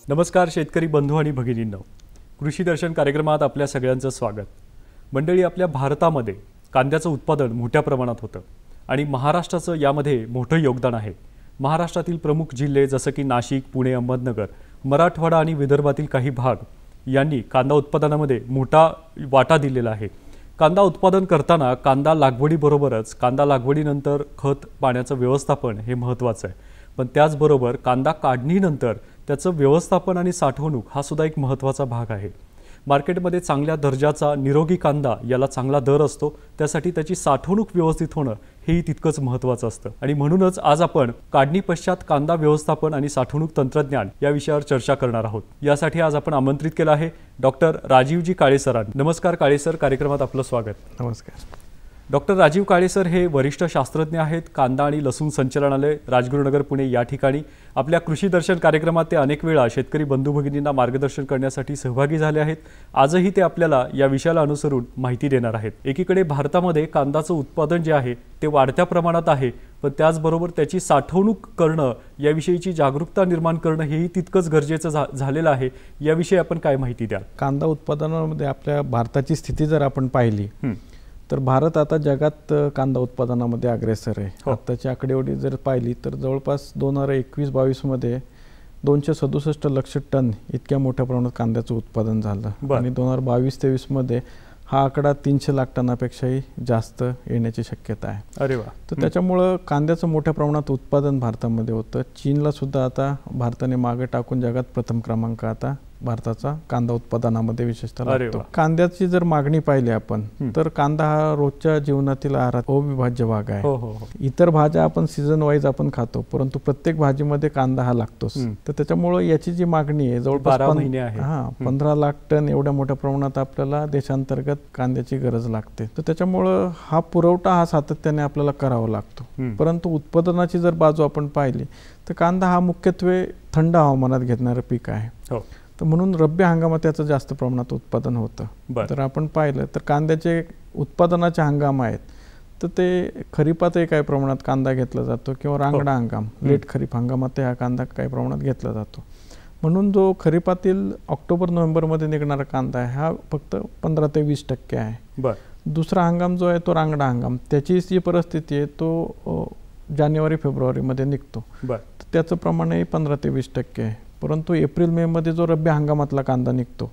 नमस्कार शेतकरी बंधू आणि भगिनींनो, कृषी दर्शन कार्यक्रमात आपल्या सगळ्यांचं स्वागत. मंडळी, आपल्या भारतामध्ये कांद्याचं उत्पादन मोठ्या प्रमाणात होतं आणि महाराष्ट्राचं यामध्ये मोठं योगदान आहे. महाराष्ट्रातील प्रमुख जिल्हे जसं की नाशिक, पुणे, अहमदनगर, मराठवाडा आणि विदर्भातील काही भाग यांनी कांदा उत्पादनामध्ये मोठा वाटा दिलेला आहे. कांदा उत्पादन करताना कांदा लागवडीबरोबरच कांदा लागवडीनंतर खत पाण्याचं व्यवस्थापन हे महत्त्वाचं आहे. पण त्याचबरोबर कांदा काढणीनंतर त्याचं व्यवस्थापन आणि साठवणूक हा सुद्धा एक महत्त्वाचा भाग आहे. मार्केटमध्ये चांगल्या दर्जाचा निरोगी कांदा याला चांगला दर असतो, त्यासाठी त्याची साठवणूक व्यवस्थित होणं हेही तितकंच महत्त्वाचं असतं. आणि म्हणूनच आज आपण काढणी पश्चात कांदा व्यवस्थापन आणि साठवणूक तंत्रज्ञान या विषयावर चर्चा करणार आहोत. यासाठी आज आपण आमंत्रित केलं आहे डॉक्टर राजीवजी काळे सरांना. नमस्कार काळे सर, कार्यक्रमात आपलं स्वागत. नमस्कार. डॉक्टर राजीव काळे सर हे वरिष्ठ शास्त्रज्ञ आहेत. कांदा आणि लसूण संचालनालय, राजगुरुनगर, पुणे या ठिकाणी आपल्या कृषी दर्शन कार्यक्रमात ते अनेक वेळा शेतकरी बंधू भगिनींना मार्गदर्शन करण्यासाठी सहभागी झाले आहेत. आजही ते आपल्याला या विषयाला अनुसरून माहिती देणार आहेत. एकीकडे भारतामध्ये कांद्याचं उत्पादन जे आहे ते वाढत्या प्रमाणात आहे, पण त्याचबरोबर त्याची साठवणूक करणं, याविषयीची जागरूकता निर्माण करणं हेही तितकंच गरजेचं झालेलं आहे. याविषयी आपण काय माहिती द्याल? कांदा उत्पादनामध्ये आपल्या भारताची स्थिती जर आपण पाहिली तर भारत आता जगात कांदा उत्पादनामध्ये अग्रेसर आहे. आताची आकडेवारी जर पाहिली तर जवळपास 2021-22 मध्ये 267 लक्ष टन इतक्या मोठ्या प्रमाणात कांद्याचं उत्पादन झालं आणि 2022-23 मध्ये हा आकडा 300 लाख टनापेक्षाही जास्त येण्याची शक्यता आहे. अरे वा. तर त्याच्यामुळं कांद्याचं मोठ्या प्रमाणात उत्पादन भारतामध्ये होतं. चीनला सुद्धा आता भारताने मागे टाकून जगात प्रथम क्रमांक आता भारताचा कांदा उत्पादनामध्ये विशेषतः लागतो. कांद्याची जर मागणी पाहिली आपण तर कांदा हा रोजच्या जीवनातील आहारात अविभाज्य भाग आहे. इतर भाज्या आपण सीझन वाईज आपण खातो, परंतु प्रत्येक भाजीमध्ये कांदा हा लागतोच. तर त्याच्यामुळे याची जी मागणी आहे जवळपास 15 लाख टन एवढ्या मोठ्या प्रमाणात आपल्याला देशांतर्गत कांद्याची गरज लागते. तर त्याच्यामुळं हा पुरवठा हा सातत्याने आपल्याला करावा लागतो. परंतु उत्पादनाची जर बाजू आपण पाहिली तर कांदा हा मुख्यत्वे थंड हवामानात घेणारं पीक आहे. तर म्हणून रब्बी हंगामात त्याचं जास्त प्रमाणात उत्पादन होतं. तर आपण पाहिलं तर कांद्याचे उत्पादनाचे हंगाम आहेत, तर ते खरीपातही काही प्रमाणात कांदा घेतला जातो किंवा रांगडा हंगाम, लेट खरीप हंगामात हा कांदा काही प्रमाणात घेतला जातो. म्हणून जो खरीपातील ऑक्टोबर-नोव्हेंबरमध्ये निघणारा कांदा आहे हा फक्त 15 ते 20% आहे. दुसरा हंगाम जो आहे तो रांगडा हंगाम, त्याची जी परिस्थिती आहे तो जानेवारी-फेब्रुवारीमध्ये निघतो. त्याचं प्रमाणही 15 ते 20% आहे. परंतु एप्रिल-मे मध्ये जो रब्बी हंगामातला कांदा निघतो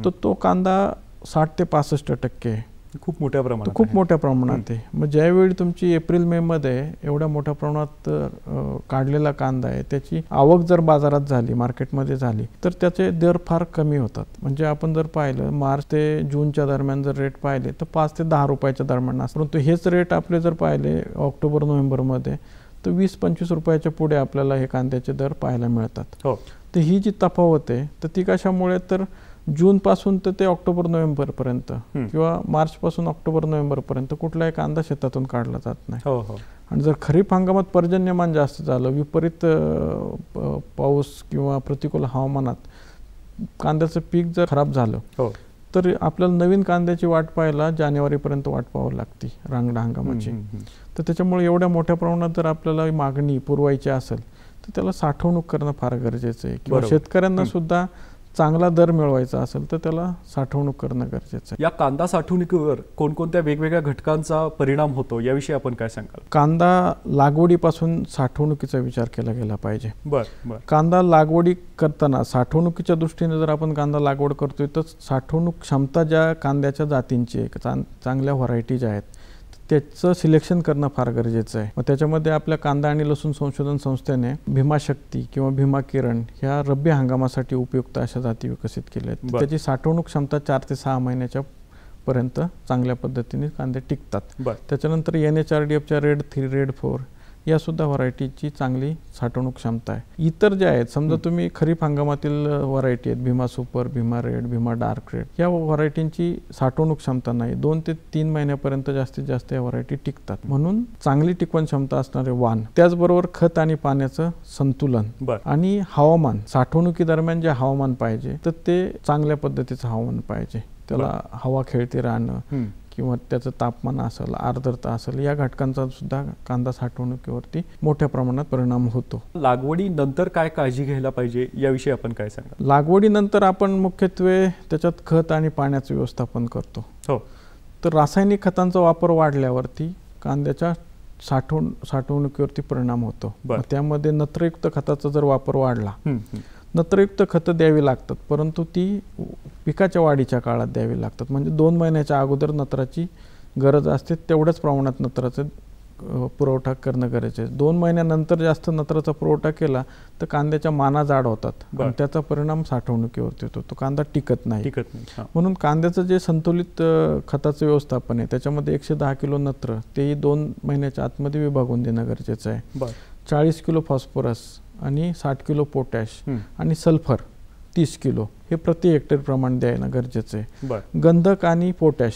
तर तो कांदा 60 ते 65% आहे. खूप मोठ्या प्रमाणात, खूप मोठ्या प्रमाणात आहे. मग ज्यावेळी तुमची एप्रिल-मे मध्ये एवढ्या मोठ्या प्रमाणात काढलेला कांदा आहे, त्याची आवक जर बाजारात झाली, मार्केटमध्ये झाली, तर त्याचे दर फार कमी होतात. म्हणजे आपण जर पाहिलं मार्च ते जूनच्या दरम्यान जर रेट पाहिले तर 5 ते 10 रुपयाच्या दरम्यान असतात. परंतु हेच रेट आपले जर पाहिले ऑक्टोबर-नोव्हेंबरमध्ये तर 20-25 रुपयाच्या पुढे आपल्याला हे कांद्याचे दर पाहायला मिळतात. तर ही जी तफावत आहे तर ती कशामुळे, तर जूनपासून तर ते ऑक्टोबर-नोव्हेंबरपर्यंत किंवा मार्चपासून ऑक्टोबर-नोव्हेंबरपर्यंत कुठलाही कांदा शेतातून काढला जात नाही. आणि जर खरीप हंगामात पर्जन्यमान जास्त झालं, विपरीत पाऊस किंवा प्रतिकूल हवामानात कांद्याचं पीक जर खराब झालं तर आपल्याला नवीन कांद्याची वाट पाहायला जानेवारीपर्यंत वाट पाहावी लागते रांगडा हंगामाची. तर त्याच्यामुळे एवढ्या मोठ्या प्रमाणात जर आपल्याला मागणी पुरवायची असेल तर त्याला साठवणूक करणं फार गरजेचं आहे. किंवा शेतकऱ्यांना सुद्धा चांगला दर मिळवायचा असेल तर त्याला साठवणूक करणं गरजेचं आहे. या कांदा साठवणुकीवर कोणकोणत्या वेगवेगळ्या घटकांचा परिणाम होतो याविषयी आपण काय सांगाल? कांदा लागवडीपासून साठवणुकीचा विचार केला गेला पाहिजे. कांदा लागवडी करताना साठवणुकीच्या दृष्टीने जर आपण कांदा लागवड करतोय तर साठवणूक क्षमता ज्या कांद्याच्या जातींची आहे, चांगल्या व्हरायटीज आहेत, त्याचं सिलेक्शन करणं फार गरजेचं आहे. मग त्याच्यामध्ये आपल्या कांदा आणि लसूण संशोधन संस्थेने भीमाशक्ती किंवा भीमा किरण ह्या रब्बी हंगामासाठी उपयुक्त अशा जाती विकसित केल्या आहेत. त्याची साठवणूक क्षमता 4 ते 6 महिन्याच्या पर्यंत चांगल्या पद्धतीने कांदे टिकतात. त्याच्यानंतर NHRDFच्या रेड 3, रेड 4 या सुद्धा व्हरायटीची चांगली साठवणूक क्षमता आहे. इतर जे आहेत, समजा तुम्ही खरीप हंगामातील व्हरायटी आहेत, Bhima super, Bhima red, Bhima dark red, या व्हरायटींची साठवणूक क्षमता नाही. 2 ते 3 महिन्यापर्यंत जास्तीत जास्त या व्हरायटी टिकतात. म्हणून चांगली टिकवण क्षमता असणारे वाण, त्याचबरोबर खत आणि पाण्याचं संतुलन आणि हवामान, साठवणुकी दरम्यान जे हवामान पाहिजे तर ते चांगल्या पद्धतीचं हवामान पाहिजे. त्याला हवा खेळती राहणं किंवा त्याचं तापमान असेल, आर्द्रता असेल, या घटकांचा सुद्धा कांदा साठवणुकीवरती मोठ्या प्रमाणात परिणाम होतो. लागवडीनंतर काय काळजी घ्यायला पाहिजे याविषयी आपण काय सांगा? लागवडीनंतर आपण मुख्यत्वे त्याच्यात खत आणि पाण्याचं व्यवस्थापन करतो. तर रासायनिक खतांचा वापर वाढल्यावरती कांद्याच्या साठवणुकीवरती परिणाम होतो. त्यामध्ये नत्रयुक्त खताचा जर वापर वाढला, नत्रयुक्त खतं द्यावी लागतात, परंतु ती पिकाच्या वाढीच्या काळात द्यावी लागतात. म्हणजे 2 महिन्याच्या अगोदर नत्राची गरज असते, तेवढ्याच प्रमाणात नत्राचा पुरवठा करणं गरजेचं आहे. 2 महिन्यानंतर जास्त नत्राचा पुरवठा केला तर कांद्याच्या माना जाड होतात आणि त्याचा परिणाम साठवणुकीवरती होतो. तो कांदा टिकत नाही. म्हणून कांद्याचं जे संतुलित खताचं व्यवस्थापन आहे, त्याच्यामध्ये 110 किलो नत्र तेही 2 महिन्याच्या आतमध्ये विभागून देणं गरजेचं आहे. 40 किलो फॉस्फरस आणि 60 किलो पोटॅश आणि सल्फर 30 किलो हे प्रति हेक्टर प्रमाण द्यायला गरजेचं आहे. गंधक आणि पोटॅश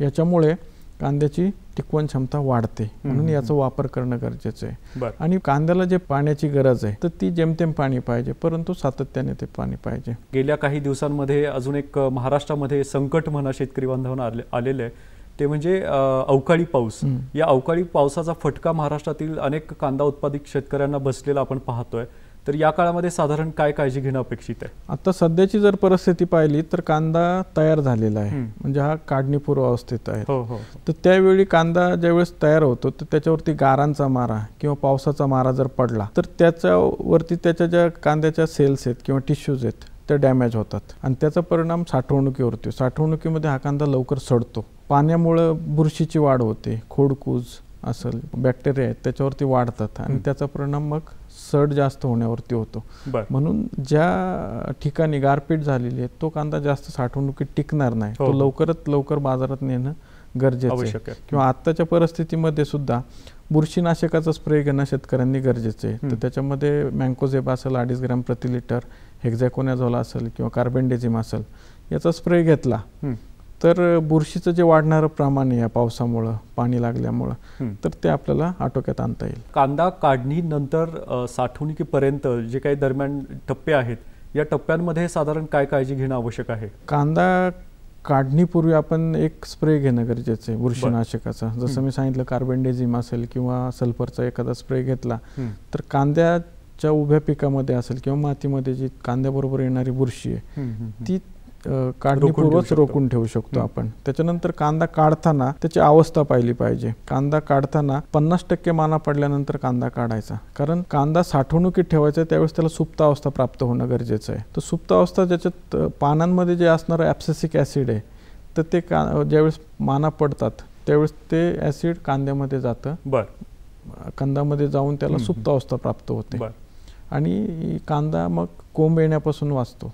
याच्यामुळे कांद्याची टिकवण क्षमता वाढते, म्हणून याचा वापर करणं गरजेचं आहे. आणि कांद्याला जे पाण्याची गरज आहे तर ती जेमतेम पाणी पाहिजे, परंतु सातत्याने ते पाणी पाहिजे. गेल्या काही दिवसांमध्ये अजून एक महाराष्ट्रामध्ये संकट म्हणा शेतकरी बांधवांना आलेलं आहे, ते म्हणजे अवकाळी पाऊस. या अवकाळी पावसाचा फटका महाराष्ट्रातील अनेक कांदा उत्पादक शेतकऱ्यांना बसलेला आपण पाहतोय. तर या काळामध्ये साधारण काय काळजी घेणं अपेक्षित आहे? आता सध्याची जर परिस्थिती पाहिली तर कांदा तयार झालेला आहे, म्हणजे हा काढणीपूर्व अवस्थेत आहे. तर त्यावेळी कांदा ज्यावेळेस तयार होतो तर त्याच्यावरती गारांचा मारा किंवा पावसाचा मारा जर पडला तर त्याच्यावरती त्याच्या ज्या कांद्याच्या सेल्स आहेत किंवा टिश्यूज आहेत ते डॅमेज होतात आणि त्याचा परिणाम साठवणुकीवरती. साठवणुकीमध्ये हा कांदा लवकर सडतो. पाण्यामुळं बुरशीची वाढ होते, खोडकूज असेल, बॅक्टेरिया आहेत त्याच्यावरती वाढतात आणि त्याचा परिणाम मग सड जास्त होण्यावरती होतो. म्हणून ज्या ठिकाणी गारपीट झालेली आहे तो कांदा जास्त साठवणुकीत टिकणार नाही, तो लवकरात लवकर बाजारात नेणं गरजेचं आहे. किंवा आत्ताच्या परिस्थितीमध्ये सुद्धा बुरशीनाशकाचा स्प्रे घेणं शेतकऱ्यांनी गरजेचं आहे. तर त्याच्यामध्ये मँकोझेब असेल 2.5 ग्रॅम प्रति लिटर, हेक्झॅकोनाझोल असेल किंवा कार्बेंडेझिम असेल, याचा स्प्रे घेतला तर बुरशीचं जे वाढणारं प्रमाण आहे या पावसामुळं, पाणी लागल्यामुळं, तर ते आपल्याला आटोक्यात आणता येईल. कांदा काढणीनंतर साठवणुकीपर्यंत जे काही दरम्यान टप्पे आहेत, या टप्प्यांमध्ये साधारण काय काळजी घेणं आवश्यक आहे? कांदा काढणीपूर्वी आपण एक स्प्रे घेणं गरजेचं आहे बुरशीनाशकाचा. जसं मी सांगितलं, कार्बेंडेझिम असेल किंवा सल्फरचा एखादा स्प्रे घेतला तर कांद्याच्या उभ्या पिकामध्ये असेल किंवा मातीमध्ये जी कांद्याबरोबर येणारी बुरशी आहे ती काढणीपूर्वच रोखून ठेवू शकतो आपण. त्याच्यानंतर कांदा काढताना त्याची अवस्था पाहिली पाहिजे. कांदा काढताना 50% माना पडल्यानंतर कांदा काढायचा, कारण कांदा साठवणुकीत ठेवायचा त्यावेळेस त्याला सुप्तावस्था प्राप्त होणं गरजेचं आहे. तर सुप्तावस्था ज्याच्यात पानांमध्ये जे असणारं ॲब्सिसिक ॲसिड आहे तर ते ज्यावेळेस माना पडतात त्यावेळेस ते ॲसिड कांद्यामध्ये जातं, कांद्यामध्ये जाऊन त्याला सुप्तावस्था प्राप्त होते आणि कांदा मग कोंब येण्यापासून वाचतो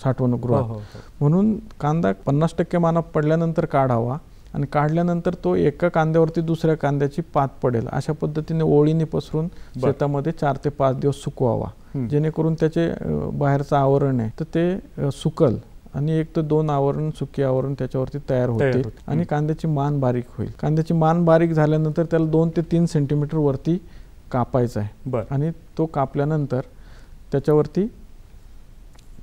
साठवणुकगृहात. म्हणून कांदा 50% माना पडल्यानंतर काढावा आणि काढल्यानंतर तो एका कांद्यावरती दुसऱ्या कांद्याची पात पडेल अशा पद्धतीने ओळीने पसरून शेतामध्ये 4 ते 5 दिवस सुकवावा, जेणेकरून त्याचे बाहेरचं आवरण आहे तर ते सुकल आणि 1 ते 2 आवरण, सुकी आवरण त्याच्यावरती तयार होते आणि कांद्याची मान बारीक होईल. कांद्याची मान बारीक झाल्यानंतर त्याला 2 ते 3 सेंटीमीटर वरती कापायचा आहे आणि तो कापल्यानंतर त्याच्यावरती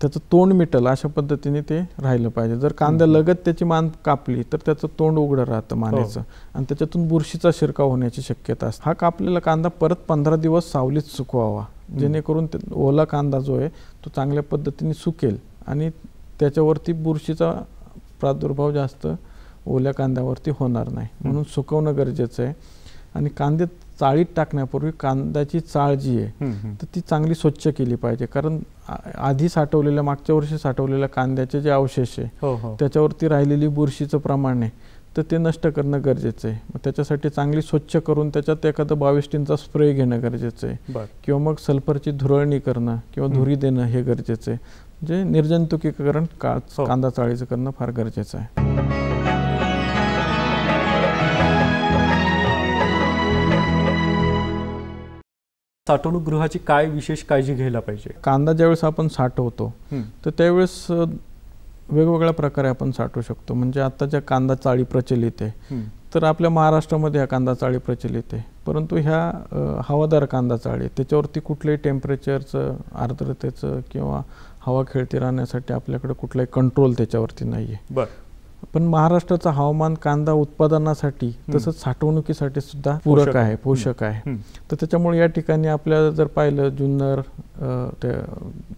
त्याचं तोंड मिटल अशा पद्धतीने ते राहिलं पाहिजे. जर कांद्या लगत त्याची मान कापली तर त्याचं तोंड उघडं राहतं मानेचं आणि त्याच्यातून बुरशीचा शिरकाव होण्याची शक्यता असते. हा कापलेला कांदा परत 15 दिवस सावलीत सुकवावा, जेणेकरून ओला कांदा जो आहे तो चांगल्या पद्धतीने सुकेल आणि त्याच्यावरती बुरशीचा प्रादुर्भाव जास्त ओल्या कांद्यावरती होणार नाही. म्हणून सुकवणं गरजेचं आहे. आणि कांदे चाळीत टाकण्यापूर्वी कांद्याची चाळ जी आहे तर ती चांगली स्वच्छ केली पाहिजे, कारण आधी साठवलेल्या, मागच्या वर्षी साठवलेल्या कांद्याचे जे अवशेष आहे त्याच्यावरती राहिलेली बुरशीचं प्रमाण आहे तर ते नष्ट करणं गरजेचं आहे. मग त्याच्यासाठी चांगली स्वच्छ करून त्याच्यात एखादा 22 स्प्रे घेणं गरजेचं आहे किंवा मग सल्फरची धुरळणी करणं किंवा धुरी देणं हे गरजेचं आहे. म्हणजे निर्जंतुकीकरण कांदा चाळीचं करणं फार गरजेचं आहे. साठवणूकगृहाची काय विशेष काळजी घ्यायला पाहिजे? कांदा ज्यावेळेस आपण साठवतो तर त्यावेळेस वेगवेगळ्या प्रकारे आपण साठवू शकतो. म्हणजे आता ज्या कांदा चाळी प्रचलित आहे तर आपल्या महाराष्ट्रामध्ये ह्या कांदा चाळी प्रचलित आहे, परंतु ह्या हवादार कांदा चाळी त्याच्यावरती कुठल्याही टेम्परेचरचं, आर्द्रतेचं किंवा हवा खेळती राहण्यासाठी आपल्याकडे कुठलाही कंट्रोल त्याच्यावरती नाही आहे. पण महाराष्ट्राचं हवामान कांदा उत्पादनासाठी तसंच साठवणुकीसाठी सुद्धा पूरक आहे, पोषक आहे. तर त्याच्यामुळे या ठिकाणी आपल्याला जर पाहिलं जुन्नर,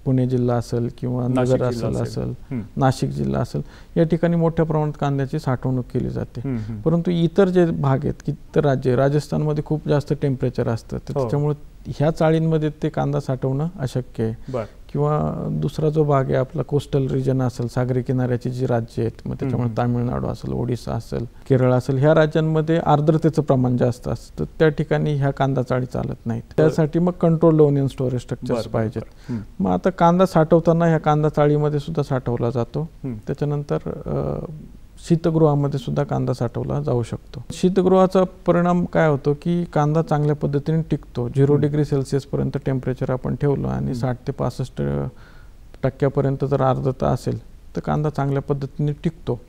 पुणे जिल्हा असेल किंवा नगर असेल, नाशिक जिल्हा असेल, या ठिकाणी मोठ्या प्रमाणात कांद्याची साठवणूक केली जाते. परंतु इतर जे भाग आहेत, इतर राज्य, राजस्थानमध्ये खूप जास्त टेम्परेचर असतं, त्याच्यामुळे ह्या चाळींमध्ये ते कांदा साठवणं अशक्य आहे. किंवा दुसरा जो भाग आहे आपला कोस्टल रिजन असेल, सागरी किनाऱ्याची जी राज्य आहेत, मग त्याच्यामुळे तामिळनाडू असेल, ओडिसा असेल, केरळ असेल, ह्या राज्यांमध्ये आर्द्रतेचं प्रमाण जास्त असतं, त्या ठिकाणी ह्या कांदा चाळी चालत नाहीत. त्यासाठी मग कंट्रोल लोन स्टोरेज स्ट्रक्चर्स पाहिजेत. मग आता कांदा साठवताना ह्या कांदा चाळीमध्ये सुद्धा साठवला जातो. त्याच्यानंतर शीतगृहामध्ये सुद्धा कांदा साठवला जाऊ शकतो. शीतगृहाचा परिणाम काय होतो की कांदा चांगल्या पद्धतीने टिकतो. 0 डिग्री सेल्सिअस पर्यंत टेम्परेचर आपण ठेवलं आणि 60 ते 65% जर आर्द्रता असेल तर कांदा चांगल्या पद्धतीने टिकतो.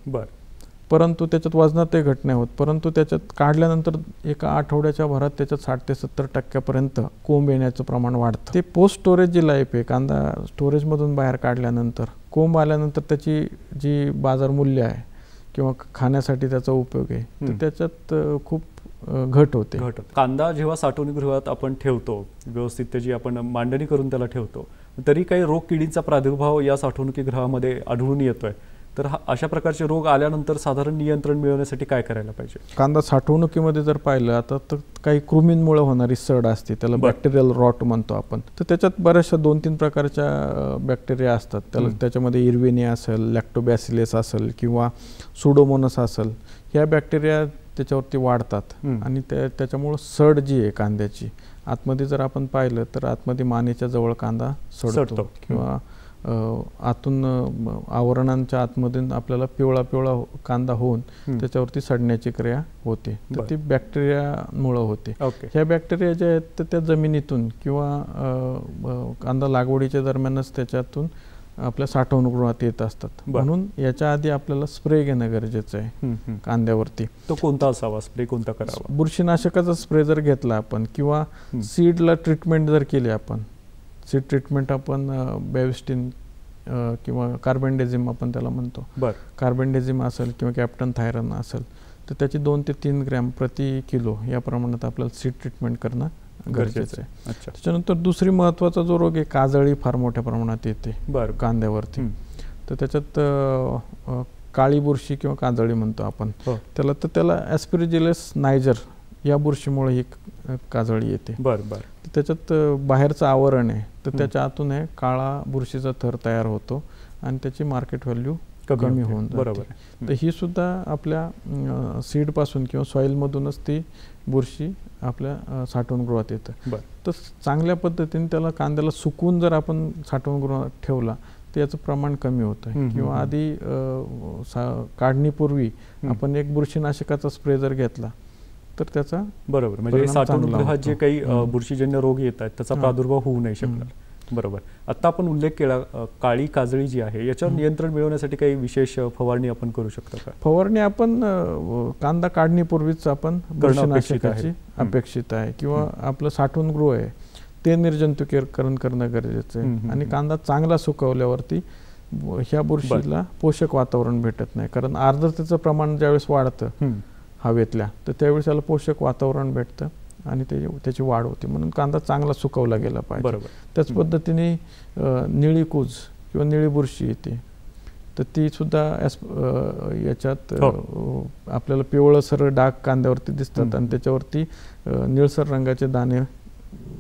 परंतु त्याच्यात वजनातही घट नाही होत. परंतु त्याच्यात काढल्यानंतर एका आठवड्याच्या भरात त्याच्यात 60 ते 70% कोंब येण्याचं प्रमाण वाढतं. ते पोस्ट स्टोरेज जी लाईफ आहे, कांदा स्टोरेजमधून बाहेर काढल्यानंतर कोंब आल्यानंतर त्याची जी बाजार मूल्य आहे किंवा खाण्यासाठी त्याचा उपयोग आहे, तर त्याच्यात खूप घट होते. कांदा जेव्हा साठवणुकीगृहात आपण ठेवतो, व्यवस्थित त्याची आपण मांडणी करून त्याला ठेवतो, तरी काही रोग किडींचा प्रादुर्भाव या साठवणुकीगृहामध्ये आढळून येतोय. तर अशा प्रकारचे रोग आल्यानंतर साधारण नियंत्रण मिळवण्यासाठी काय करायला पाहिजे? कांदा साठवणुकीमध्ये जर पाहिलं आता तर काही कृमींमुळे होणारी सड असते, त्याला बॅक्टेरियल रॉट म्हणतो आपण. तर त्याच्यात बऱ्याचशा 2-3 प्रकारच्या बॅक्टेरिया असतात. त्याच्यामध्ये इरविनिया असेल, लॅक्टोबॅसिलस असेल किंवा सुडोमोनस असेल, ह्या बॅक्टेरिया त्याच्यावरती वाढतात आणि त्याच्यामुळं सड जी आहे कांद्याची, आतमध्ये जर आपण पाहिलं तर आतमध्ये मानेच्या जवळ कांदा सडतो किंवा आतून आवरणांच्या आतमधून आपल्याला पिवळा कांदा होऊन त्याच्यावरती सडण्याची क्रिया होते. तर ती बॅक्टेरियामुळं होते. ह्या बॅक्टेरिया ज्या आहेत तर त्या जमिनीतून किंवा कांदा लागवडीच्या दरम्यानच त्याच्यातून आपल्या साठवणुकीगृहात येत असतात. म्हणून याच्या आधी आपल्याला स्प्रे घेणं गरजेचं आहे कांद्यावरती. तो कोणता असावा, स्प्रे कोणता करावा? बुरशीनाशकाचा स्प्रे जर घेतला आपण किंवा सीडला ट्रीटमेंट जर केली आपण, सीड ट्रीटमेंट आपण बॅविस्टिन किंवा कार्बेंडेझिम आपण त्याला म्हणतो, कार्बेंडेझिम असेल किंवा कॅप्टन थायरन असेल, तर त्याची 2 ते 3 ग्रॅम प्रति किलो या प्रमाणात आपल्याला सीड ट्रीटमेंट करणं गरजेचं आहे. त्याच्यानंतर दुसरी महत्त्वाचा जो रोग आहे, काजळी फार मोठ्या प्रमाणात येते कांद्यावरती. तर त्याच्यात काळी बुरशी किंवा काजळी म्हणतो आपण त्याला, तर त्याला ॲस्पेरिजिलस नायजर या बुरशीमुळे ही काजळी येते. त्याच्यात बाहेरचं आवरण आहे तर त्याच्या आतून आहे काळा बुरशीचा थर तयार होतो आणि त्याची मार्केट व्हॅल्यू कमी होऊन जाते. तर ही सुद्धा आपल्या सीडपासून किंवा सॉईलमधूनच ती बुरशी आपल्या साठवणुकीगृहात येतं. तर चांगल्या पद्धतीने त्याला कांद्याला सुकवून जर आपण साठवणुकीगृहात ठेवला तर याचं प्रमाण कमी होतं. किंवा आधी काढणीपूर्वी आपण एक बुरशीनाशकाचा स्प्रे जर घेतला तर त्याचा म्हणजे साठवणुकीगृहात जे काही बुरशीजन्य रोग येत आहेत त्याचा प्रादुर्भाव होऊ नाही शकणार. आता आपण उल्लेख केला काळी काजळी जी आहे, याच्यावर नियंत्रण मिळवण्यासाठी काही विशेष फवारणी आपण करू शकतो का? फवारणी आपण कांदा काढणीपूर्वीच आपण बुरशीनाशकाची अपेक्षित आहे किंवा आपलं साठवणुकीगृह आहे ते निर्जंतुकीकरण करणं गरजेचं आहे. आणि कांदा चांगला सुकवल्यावरती ह्या बुरशीला पोषक वातावरण भेटत नाही, कारण आर्द्रतेचं प्रमाण ज्यावेळेस वाढतं हवेतल्या तर त्यावेळेस त्याला पोषक वातावरण भेटतं आणि त्याची वाढ होते. म्हणून कांदा चांगला सुकवला गेला पाहिजे. त्याच पद्धतीने निळी कूज किंवा निळी बुरशी येते, तर ती सुद्धा याच्यात आपल्याला पिवळसर डाग कांद्यावरती दिसतात आणि त्याच्यावरती निळसर रंगाचे दाणे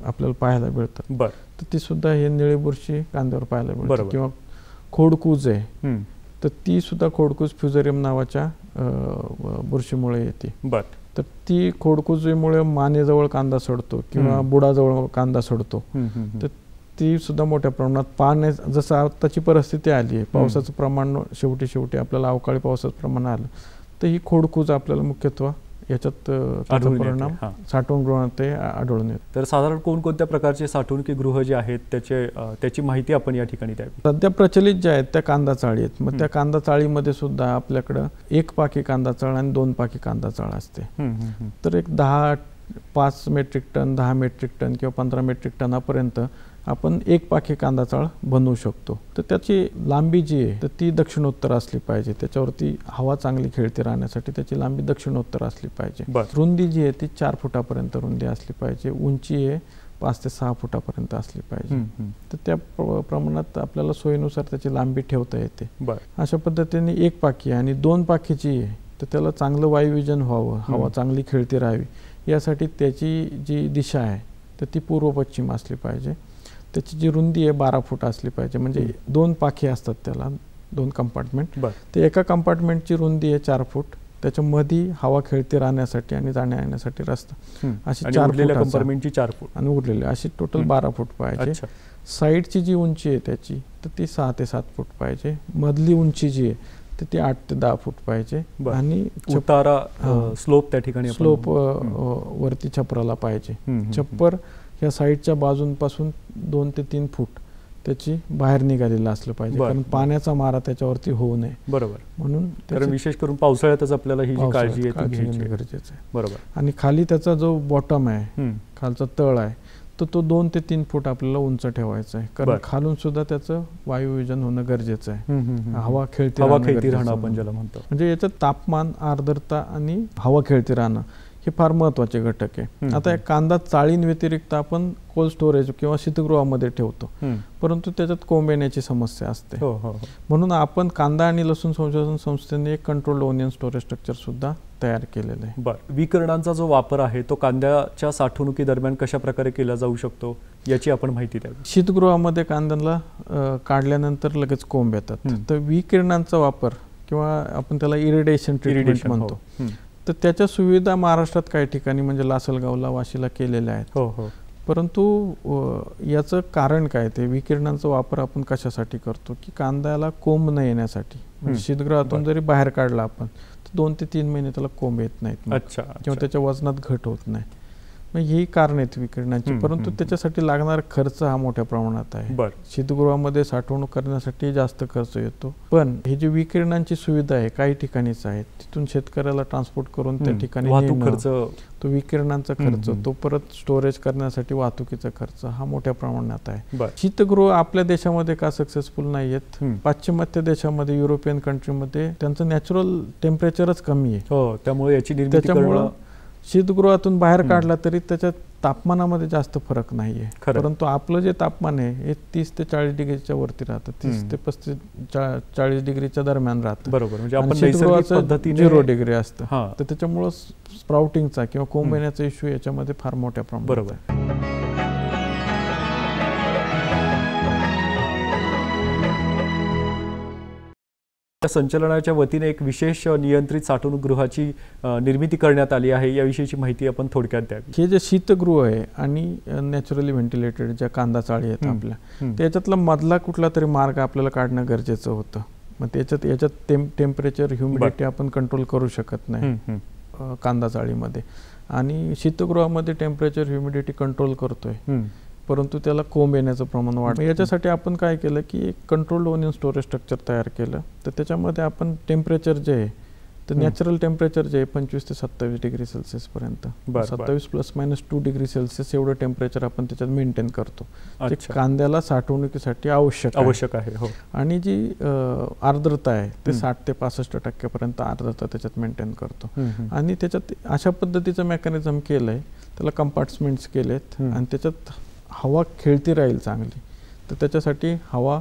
आपल्याला पाहायला मिळतात. तर ती सुद्धा हे निळी बुरशी कांद्यावर पाहायला मिळते. किंवा खोडकूज आहे तर ती सुद्धा खोडकूज फ्युजेरियम नावाच्या बुरशीमुळे येते. तर ती खोडकुजीमुळे मानेजवळ कांदा सडतो किंवा बुडाजवळ कांदा सडतो. तर ती सुद्धा मोठ्या प्रमाणात पाणी, जसं आताची परिस्थिती आली आहे, पावसाचं प्रमाण शेवटी आपल्याला अवकाळी पावसाचं प्रमाण आलं तर ही खोडकूज आपल्याला मुख्यत्वे याच्यात त्याचा परिणाम साठवणुकीत ते आढळून येतो. तर साधारण कोणकोणत्या प्रकारचे साठवणुकीगृह जे आहेत त्याची माहिती आपण या ठिकाणी द्यावी. सध्या प्रचलित ज्या आहेत त्या कांदा चाळी आहेत. मग त्या कांदा चाळीमध्ये सुद्धा आपल्याकडं 1 पाकी कांदा चाळ आणि 2 पाकी कांदा चाळ असते. तर एक 5 मेट्रिक टन, 10 मेट्रिक टन किंवा 15 मेट्रिक टनापर्यंत आपण 1 पाकी कांदा चाळ बनवू शकतो. तर त्याची लांबी जी आहे तर ती दक्षिणोत्तर असली पाहिजे. त्याच्यावरती हवा चांगली खेळती राहण्यासाठी त्याची लांबी दक्षिणोत्तर असली पाहिजे. रुंदी जी आहे ती 4 फुटापर्यंत रुंदी असली पाहिजे. उंची आहे 5 ते 6 फुटापर्यंत असली पाहिजे. तर त्या प्रमाणात आपल्याला सोयीनुसार त्याची लांबी ठेवता येते. अशा पद्धतीने 1 पाकी आणि 2 पाकीची आहे तर त्याला चांगलं वायुविजन व्हावं, हवा चांगली खेळती राहावी यासाठी त्याची जी दिशा आहे तर ती पूर्व पश्चिम असली पाहिजे. त्याची जी रुंदी आहे 12 फूट असली पाहिजे. म्हणजे 2 पाखी असतात त्याला, 2 कंपार्टमेंट. ते एका कंपार्टमेंटची रुंदी आहे 4 फूट. त्याच्या मध्ये हवा खेळती राहण्यासाठी आणि जाण्या येण्यासाठी रस्ता अशी 4 कंपार्टमेंटची 4 फूट आणि उरलेली अशी टोटल 12 फूट पाहिजे. साईडची जी उंची आहे त्याची तर ती 6 ते 7 फूट पाहिजे. मधली उंची जी आहे तर ती 8 ते 10 फूट पाहिजे. आणि स्लोप त्या ठिकाणी स्लोप वरती छपराला पाहिजे. छप्पर या साईडच्या बाजूंपासून 2 ते 3 फूट त्याची बाहेर निघालेलं असलं पाहिजे. कारण पाण्याचा मारा त्याच्यावरती होऊ नये. बरोबर. म्हणून विशेष करून पावसाळ्यातच आपल्याला ही काळजी घेणे गरजेचं आहे. बरोबर. आणि खाली त्याचा जो बॉटम आहे, खालचा तळ आहे तर तो 2 ते 3 फूट आपल्याला उंच ठेवायचा आहे. कारण खालून सुद्धा त्याचं वायुविजन होणं गरजेचं आहे. हवा खेळती राहणं आपण ज्याला म्हणतो. म्हणजे याच्यात तापमान, आर्द्रता आणि हवा खेळती राहणं हे फार महत्वाचे घटक आहे. आता कांदा चाळींव्यतिरिक्त आपण कोल्ड स्टोरेज किंवा शीतगृहामध्ये ठेवतो, परंतु त्याच्यात कोंब येण्याची समस्या असते. म्हणून आपण कांदा आणि लसूण संशोधन संस्थेने एक कंट्रोल्ड ओनियन स्टोरेज स्ट्रक्चर सुद्धा तयार केलेलं आहे. बरं. विकिरणांचा जो वापर आहे तो कांद्याच्या साठवणुकी दरम्यान कशा प्रकारे केला जाऊ शकतो याची आपण माहिती द्यावी. शीतगृहामध्ये कांद्याला काढल्यानंतर लगेच कोंब येतात. तर विकिरणांचा वापर किंवा आपण त्याला इरिडेशन ट्रीटमेंट म्हणतो तर त्याच्या सुविधा महाराष्ट्रात काही ठिकाणी म्हणजे लासलगावला, वाशीला केलेल्या आहेत. परंतु याचं कारण काय, ते विकिरणांचा वापर आपण कशासाठी करतो की कांद्याला कोंब न येण्यासाठी. म्हणजे शीतगृहातून जरी बाहेर काढला आपण तर 2 ते 3 महिने त्याला कोंब येत नाहीत किंवा त्याच्या वजनात घट होत नाही. मग ही कारण आहेत विकिरणांची. परंतु त्याच्यासाठी लागणारा खर्च हा मोठ्या प्रमाणात आहे. शीतगृहामध्ये साठवणूक करण्यासाठी जास्त खर्च येतो. पण ही जी विकिरणांची सुविधा आहे काही ठिकाणीच आहे, तिथून शेतकऱ्याला ट्रान्सपोर्ट करून त्या ठिकाणी खर्च, तो विकिरणांचा खर्च, तो परत स्टोरेज करण्यासाठी वाहतुकीचा खर्च हा मोठ्या प्रमाणात आहे. शीतगृह आपल्या देशामध्ये का सक्सेसफुल नाही आहेत? पाश्चिमात्य देशामध्ये, युरोपियन कंट्रीमध्ये त्यांचं नॅचरल टेम्परेचरच कमी आहे. त्यामुळे शीतगृहातून बाहेर काढला तरी त्याच्या तापमानामध्ये जास्त फरक नाहीये. परंतु आपलं जे तापमान आहे हे 30 ते 40 डिग्रीच्या वरती राहतं. 30 ते 35-40 डिग्रीच्या दरम्यान राहतं. बरोबर. म्हणजे आपण नैसर्गिक पद्धतीने 0 डिग्री असतं. तर त्याच्यामुळं स्प्राउटिंगचा किंवा कोंब येण्याचा इश्यू याच्यामध्ये फार मोठ्या प्रमाणात आहे. संचलनाच्या वतीने एक विशेष नियंत्रित साठवणूकगृहाची निर्मिती करण्यात आली आहे, याविषयीची माहिती आपण थोडक्यात द्यावी. हे जे शीतगृह आहे आणि नॅचरली व्हेंटिलेटेड ज्या कांदा चाळी आहेत आपल्या, त्याच्यातला मधला कुठला तरी मार्ग आपल्याला काढणं गरजेचं होतं. मग याच्यात टेम्परेचर, ह्युमिडिटी आपण कंट्रोल करू शकत नाही कांदा चाळीमध्ये. आणि शीतगृहामध्ये टेम्परेचर, ह्युमिडिटी कंट्रोल करतोय, परंतु त्याला कोंब येण्याचं प्रमाण वाढतं. याच्यासाठी आपण काय केलं की एक कंट्रोल्ड ओनियन स्टोरेज स्ट्रक्चर तयार केलं. तर त्याच्यामध्ये आपण टेम्परेचर जे आहे तर नॅचरल टेम्परेचर जे आहे 25 ते 27 डिग्री सेल्सिअस पर्यंत, 27 ± 2 डिग्री सेल्सिअस एवढं टेम्परेचर आपण त्याच्यात मेंटेन करतो. जे कांद्याला साठवणुकीसाठी आवश्यक आहे. आणि जी आर्द्रता आहे ते 60 ते 65% पर्यंत आर्द्रता त्याच्यात मेंटेन करतो. आणि त्याच्यात अशा पद्धतीचं मेकॅनिझम केलंय, त्याला कंपार्टमेंट्स केलेत आणि त्याच्यात हवा खेळती राहील चांगली. तर त्याच्यासाठी हवा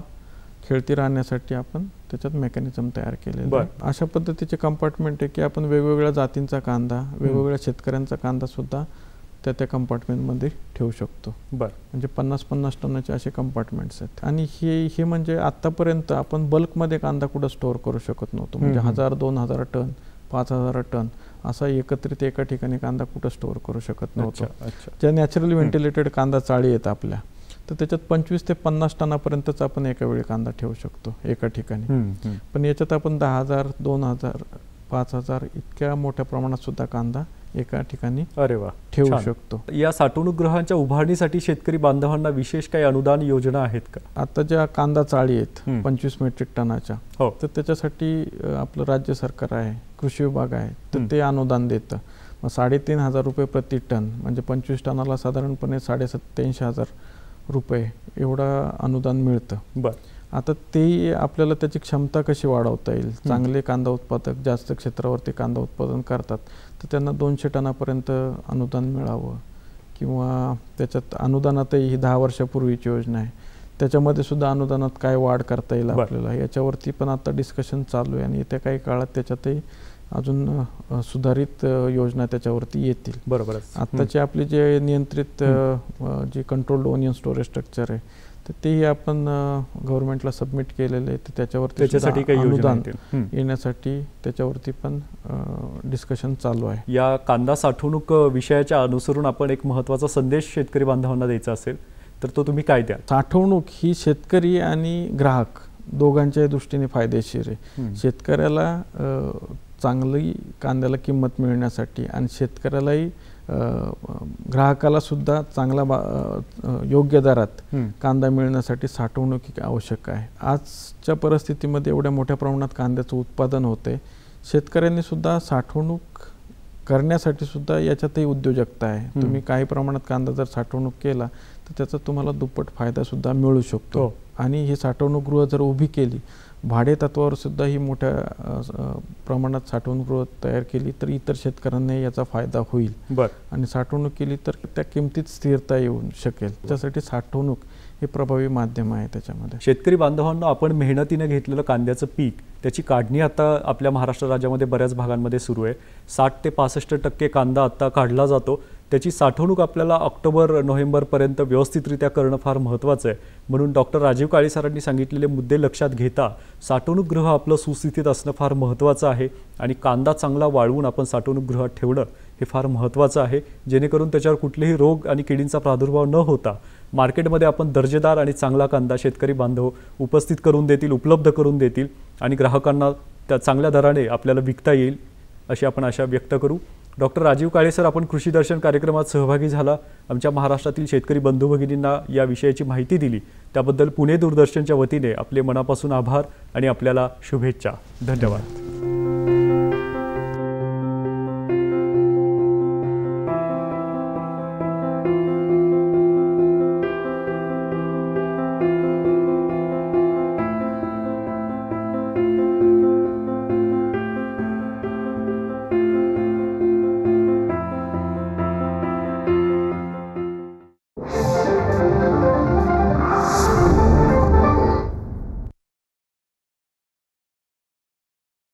खेळती राहण्यासाठी आपण त्याच्यात मेकॅनिझम तयार केलेलं आहे. अशा पद्धतीचे कंपार्टमेंट आहे की आपण वेगवेगळ्या जातींचा कांदा, वेगवेगळ्या शेतकऱ्यांचा कांदा सुद्धा त्या कंपार्टमेंटमध्ये ठेवू शकतो. म्हणजे 50-50 टनाचे असे कंपार्टमेंट्स आहेत. आणि हे म्हणजे आतापर्यंत आपण बल्कमध्ये कांदा कुठं स्टोअर करू शकत नव्हतो. म्हणजे 1000-2000 टन, 5000 टन असा एकत्रित एका ठिकाणी कांदा कुठं स्टोअर करू शकत नव्हतो. ज्या नॅचरली व्हेंटिलेटेड कांदा चाळी आहेत आपल्या, तर त्याच्यात 25 ते 50 टनापर्यंतच आपण एका वेळी कांदा ठेवू शकतो एका ठिकाणी. पण याच्यात आपण 10,000, 2,000, 5,000 इतक्या मोठ्या प्रमाणात सुद्धा कांदा एका ठिकाणी अरे वा ठेवू शकतो. या साठवणूकगृहांच्या उभारणीसाठी शेतकरी बांधवांना विशेष काही अनुदान योजना आहेत का? आता ज्या कांदा चाळी आहेत 25 मेट्रिक टनाच्या, तर त्याच्यासाठी आपलं राज्य सरकार आहे, कृषी विभाग आहे, तर ते अनुदान देतं. मग 3,500 रुपये प्रति टन, म्हणजे 25 टनाला साधारणपणे 87,500 रुपये एवढं अनुदान मिळतं. बरं. आता ते आपल्याला त्याची क्षमता कशी वाढवता येईल, चांगले कांदा उत्पादक जास्त क्षेत्रावरती कांदा उत्पादन करतात, तर त्यांना 200 टनापर्यंत अनुदान मिळावं, किंवा त्याच्यात अनुदानातही ही 10 वर्षापूर्वीची योजना आहे, त्याच्यामध्ये सुद्धा अनुदानात काय वाढ करता येईल आपल्याला, याच्यावरती पण आता डिस्कशन चालू आहे. आणि येत्या काही काळात त्याच्यातही अजून सुधारित योजना त्याच्यावरती येतील. बरोबर. आत्ताची आपली जे नियंत्रित जी कंट्रोल्ड ओनियन स्टोरेज स्ट्रक्चर आहे, तर तेही आपण गव्हर्नमेंटला सबमिट केलेलं आहे. तर त्याच्यावरती अनुदान येण्यासाठी त्याच्यावरती पण डिस्कशन चालू आहे. या कांदा साठवणूक विषयाच्या अनुसरून आपण एक महत्त्वाचा संदेश शेतकरी बांधवांना द्यायचा असेल तर तो तुम्ही काय द्या? साठवणूक ही शेतकरी आणि ग्राहक दोघांच्या दृष्टीने फायदेशीर आहे. शेतकऱ्याला चांगली कांद्याला किंमत मिळण्यासाठी आणि शेतकऱ्यालाही ग्राहकाला सुद्धा चांगला योग्य दरात कांदा मिळण्यासाठी साठवणूक आवश्यक आहे. आजच्या परिस्थितीमध्ये एवढ्या मोठ्या प्रमाणात कांद्याचं उत्पादन होते, शेतकऱ्यांनी सुद्धा साठवणूक करण्यासाठी सुद्धा याच्यातही उद्योजकता आहे. तुम्ही काही प्रमाणात कांदा जर साठवणूक केला तर त्याचा तुम्हाला दुप्पट फायदा सुद्धा मिळू शकतो. आणि ही साठवणूकगृह जर उभी केली, भाडे तत्वावर सुद्धा ही मोठ्या प्रमाणात साठवणूकगृह तयार केली तर इतर शेतकऱ्यांना याचा फायदा होईल. आणि साठवणूक केली तर त्या किमतीत स्थिरता येऊ शकेल. त्यासाठी साठवणूक हे प्रभावी माध्यम आहे. त्याच्यामध्ये शेतकरी बांधवांना आपण मेहनतीने घेतलेलं कांद्याचं पीक, त्याची काढणी आता आपल्या महाराष्ट्र राज्यामध्ये बऱ्याच भागांमध्ये सुरू आहे. 60 ते 65% कांदा आता काढला जातो. त्याची साठवणूक आपल्याला ऑक्टोबर-नोव्हेंबरपर्यंत व्यवस्थितरित्या करणं फार महत्त्वाचं आहे. म्हणून डॉक्टर राजीव काळे सरांनी सांगितलेले मुद्दे लक्षात घेता साठवणूकगृह आपलं सुस्थितीत असणं फार महत्त्वाचं आहे. आणि कांदा चांगला वाळवून आपण साठवणूकगृहात ठेवणं हे फार महत्त्वाचं आहे, जेणेकरून त्याच्यावर कुठलेही रोग आणि किडींचा प्रादुर्भाव न होता मार्केटमध्ये आपण दर्जेदार आणि चांगला कांदा शेतकरी बांधव उपस्थित करून देतील, उपलब्ध करून देतील आणि ग्राहकांना त्या चांगल्या दराने आपल्याला विकता येईल अशी आपण आशा व्यक्त करू. डॉक्टर राजीव काळे सर, आपण कृषी दर्शन कार्यक्रमात सहभागी झाला, आमच्या महाराष्ट्रातील शेतकरी बंधू भगिनींना या विषयाची माहिती दिली, त्याबद्दल पुणे दूरदर्शनच्या वतीने आपले मनापासून आभार आणि आपल्याला शुभेच्छा. धन्यवाद.